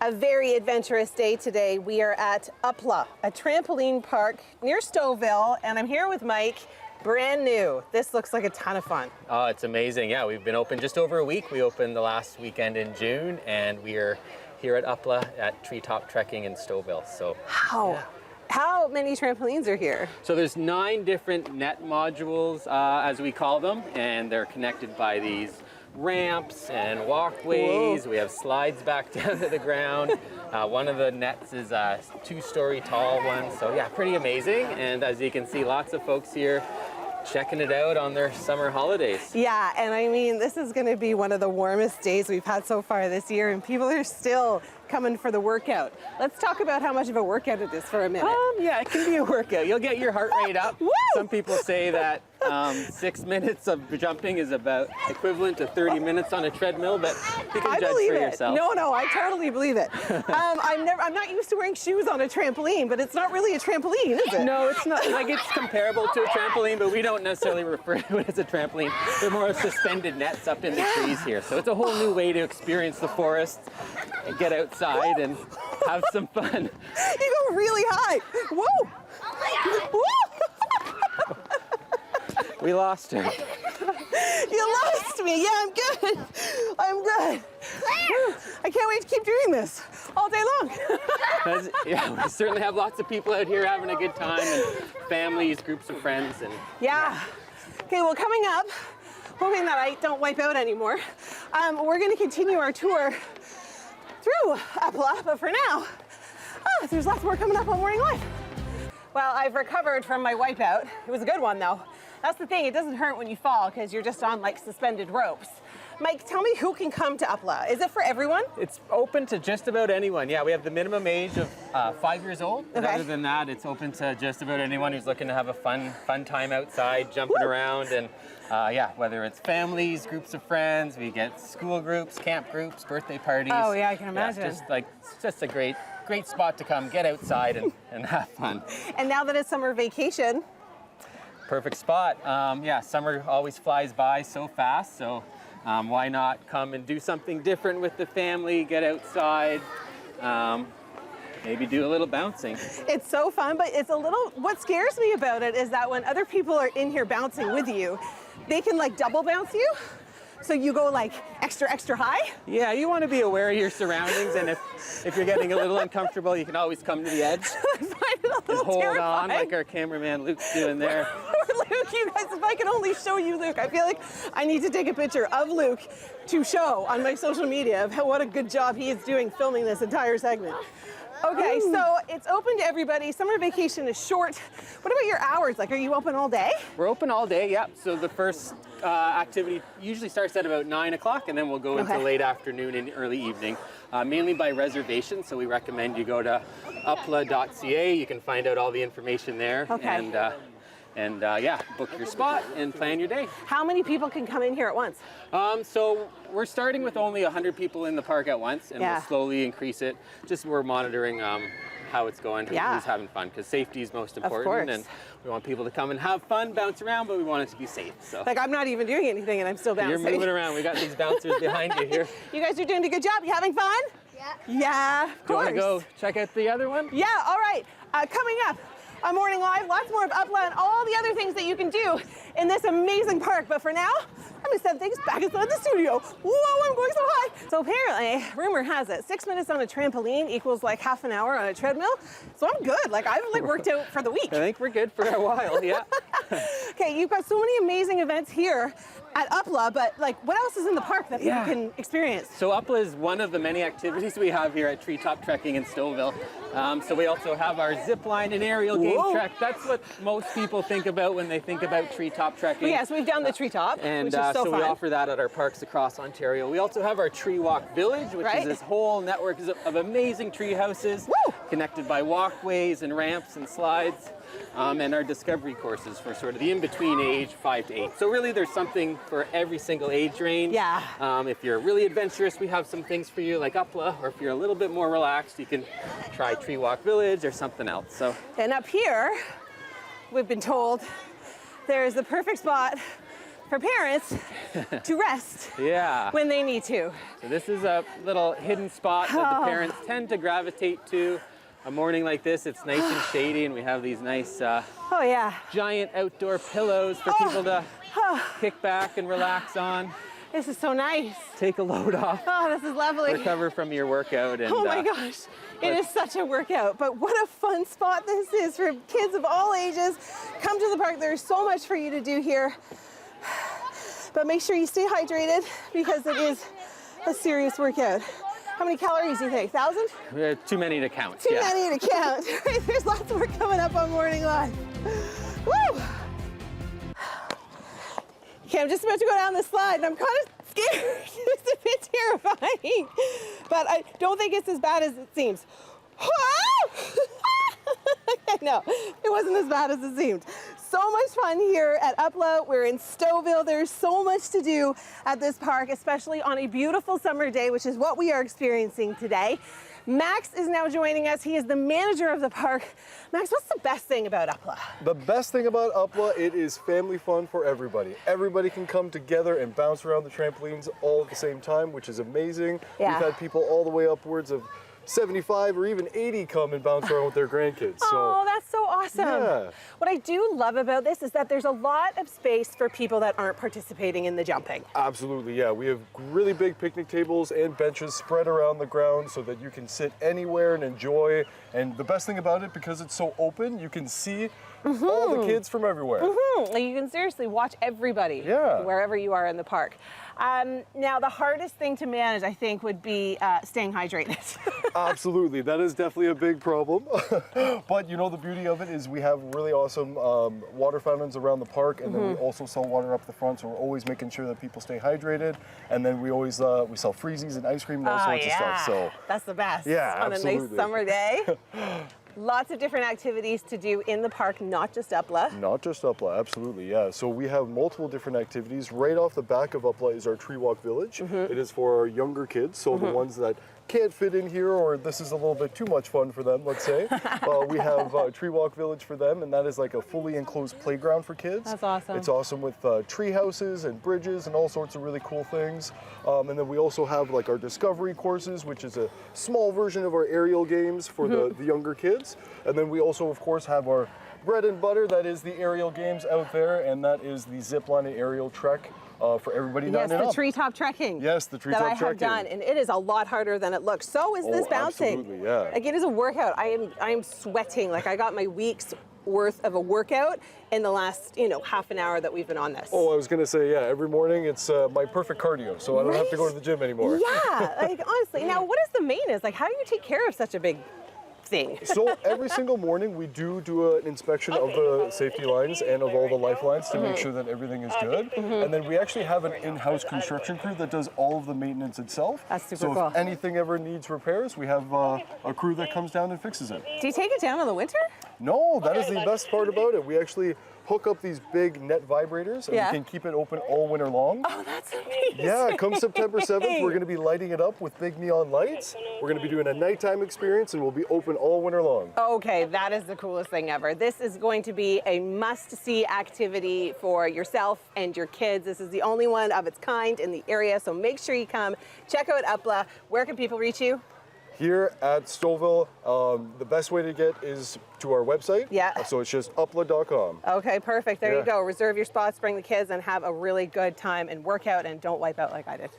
A very adventurous day today. We are at Uplå, a trampoline park near Stouffville, and I'm here with Mike, brand new. This looks like a ton of fun. Oh, it's amazing. Yeah, we've been open just over a week. We opened the last weekend in June, and we are here at Uplå at Treetop Trekking in Stouffville. So How many trampolines are here? So there's 9 different net modules, as we call them, and they're connected by these ramps and walkways. Whoa. We have slides back down to the ground. One of the nets is a 2-story tall one. So yeah, pretty amazing. And as you can see, lots of folks here checking it out on their summer holidays. Yeah, and I mean, this is going to be one of the warmest days we've had so far this year, and people are still coming for the workout. Let's talk about how much of a workout it is for a minute. Yeah, it can be a workout. You'll get your heart rate up. Woo! Some people say that 6 minutes of jumping is about equivalent to 30 minutes on a treadmill, but you can judge for yourself. No, I totally believe it. I'm not used to wearing shoes on a trampoline, but it's not really a trampoline, is it? No, it's not. Like, it's comparable to a trampoline, but we don't necessarily refer to it as a trampoline. They're more suspended nets up in the trees here. So it's a whole new way to experience the forest and get outside and have some fun. You go really high. Whoa! Whoa! We lost her. You lost me. Yeah, I'm good. I'm good. I can't wait to keep doing this all day long. Yeah, we certainly have lots of people out here having a good time, and families, groups of friends. And yeah. Okay, well, coming up, hoping that I don't wipe out anymore, we're going to continue our tour through Uplå, but for now, there's lots more coming up on Morning Live. Well, I've recovered from my wipeout. It was a good one, though. That's the thing, it doesn't hurt when you fall because you're just on like suspended ropes. Mike, tell me who can come to Uplå. Is it for everyone? It's open to just about anyone. Yeah, we have the minimum age of 5 years old. Okay. Other than that, it's open to just about anyone who's looking to have a fun time outside, jumping around, and yeah, whether it's families, groups of friends, we get school groups, camp groups, birthday parties. Oh yeah, I can imagine. Yeah, it's just a great spot to come, get outside and have fun. And now that it's summer vacation, perfect spot. Yeah, summer always flies by so fast, so why not come and do something different with the family, get outside, maybe do a little bouncing. it's so fun, but it's a little, what scares me about it is that when other people are in here bouncing with you, they can like double bounce you. So you go like extra high? Yeah, you want to be aware of your surroundings, and if you're getting a little uncomfortable, you can always come to the edge. I find it a little and hold terrifying. on like our cameraman Luke's doing there. Luke, you guys, if I can only show you Luke, I feel like I need to take a picture of Luke to show on my social media of what a good job he is doing filming this entire segment. Okay, so it's open to everybody. Summer vacation is short. What about your hours? Like, are you open all day? We're open all day, yep. So the first activity usually starts at about 9 o'clock, and then we'll go into late afternoon and early evening, mainly by reservation. So we recommend you go to upla.ca. You can find out all the information there. Okay. And yeah, book your spot and plan your day. How many people can come in here at once? So we're starting with only 100 people in the park at once, and we'll slowly increase it. Just we're monitoring how it's going, who's having fun, because safety is most important, and we want people to come and have fun, bounce around, but we want it to be safe. So, like, I'm not even doing anything and I'm still bouncing. You're moving around. We got these bouncers behind you here. You guys are doing a good job. You having fun? Yeah. Yeah, of course. Do you want to go check out the other one? Yeah, all right. Coming up on Morning Live, lots more of Uplå and all the other things that you can do in this amazing park. But for now, I'm gonna send things back inside the studio. Whoa, I'm going so high. So apparently, rumor has it, 6 minutes on a trampoline equals like half an hour on a treadmill. So I'm good. Like, I've like worked out for the week. I think we're good for a while, yeah. Okay, you've got so many amazing events here at Uplå, but like, what else is in the park that people can experience? So Uplå is one of the many activities we have here at Treetop Trekking in Stouffville. So we also have our zipline and aerial game trek. That's what most people think about when they think about treetop trekking. Well, yes, we've done the treetop, and which is so fun. We offer that at our parks across Ontario. We also have our Treewalk Village, which is this whole network of amazing tree houses connected by walkways and ramps and slides. And our discovery courses for sort of the in-between age 5 to 8. So really there's something for every single age range. Yeah. If you're really adventurous, we have some things for you like Uplå, or if you're a little bit more relaxed, you can try Treewalk Village or something else. So. And up here, we've been told, there is the perfect spot for parents to rest when they need to. So this is a little hidden spot that the parents tend to gravitate to. A morning like this, it's nice and shady, and we have these nice giant outdoor pillows for people to kick back and relax on. This is so nice. Take a load off. Oh, this is lovely. Recover from your workout. And, oh my gosh, it is such a workout, but what a fun spot this is for kids of all ages. Come to the park, there's so much for you to do here. But make sure you stay hydrated because it is a serious workout. How many calories do you think? 1,000? Too many to count. Too many to count. There's lots more coming up on Morning Live. Woo! Okay, I'm just about to go down the slide and I'm kind of scared. It's a bit terrifying, but I don't think it's as bad as it seems. No, it wasn't as bad as it seemed. So much fun here at Uplå. We're in Stouffville. There's so much to do at this park, especially on a beautiful summer day, which is what we are experiencing today. Max is now joining us. He is the manager of the park. Max, what's the best thing about Uplå? The best thing about Uplå, it is family fun for everybody. Everybody can come together and bounce around the trampolines all at the same time, which is amazing. Yeah. We've had people all the way upwards of 75 or even 80 come and bounce around with their grandkids. Oh, that's so awesome. Yeah. What I do love about this is that there's a lot of space for people that aren't participating in the jumping. Absolutely, yeah. We have really big picnic tables and benches spread around the ground so that you can sit anywhere and enjoy. And the best thing about it, because it's so open, you can see all the kids from everywhere. Like you can seriously watch everybody wherever you are in the park. Now, the hardest thing to manage, I think, would be staying hydrated. Absolutely, that is definitely a big problem. But you know, the beauty of it is we have really awesome water fountains around the park, and then we also sell water up the front, so we're always making sure that people stay hydrated. And then we always we sell freezies and ice cream and all sorts of stuff. So that's the best. Yeah, on absolutely. a nice summer day. Lots of different activities to do in the park, not just Uplå. Not just Uplå, absolutely, yeah. So we have multiple different activities. Right off the back of Uplå is our Treewalk Village. It is for our younger kids, so the ones that can't fit in here, or this is a little bit too much fun for them, let's say. We have Treewalk Village for them, and that is like a fully enclosed playground for kids. That's awesome. It's awesome with tree houses and bridges and all sorts of really cool things. And then we also have like our discovery courses, which is a small version of our aerial games for the younger kids. And then we also, of course, have our bread and butter, that is the aerial games out there, and that is the ziplining aerial trek. For everybody down and up. Yes, the Treetop Trekking. Yes, the Treetop Trekking. That I have done, and it is a lot harder than it looks. So is this bouncing. Absolutely, yeah. Like it is a workout. I am sweating. Like I got my week's worth of a workout in the last, half an hour that we've been on this. Oh, I was gonna say, yeah, every morning it's my perfect cardio, so I don't have to go to the gym anymore. Yeah, like honestly. Now, what is the maintenance? Like, how do you take care of such a big thing? So every single morning we do an inspection of the safety lines and of all the lifelines to make sure that everything is good. And then we actually have an in-house construction crew that does all of the maintenance itself. That's super so cool. if anything ever needs repairs, we have a crew that comes down and fixes it. Do you take it down in the winter? No, that is the best part about it. We actually hook up these big net vibrators and we can keep it open all winter long. Oh, that's amazing. Yeah, come September 7th, we're going to be lighting it up with big neon lights. We're going to be doing a nighttime experience and we'll be open all winter long. Okay, that is the coolest thing ever. This is going to be a must-see activity for yourself and your kids. This is the only one of its kind in the area, so make sure you come. Check out Uplå. Where can people reach you? Here at Stouffville, the best way to get is to our website. Yeah. So it's just upla.com. Okay, perfect. There you go. Reserve your spots, bring the kids, and have a really good time and work out, and don't wipe out like I did.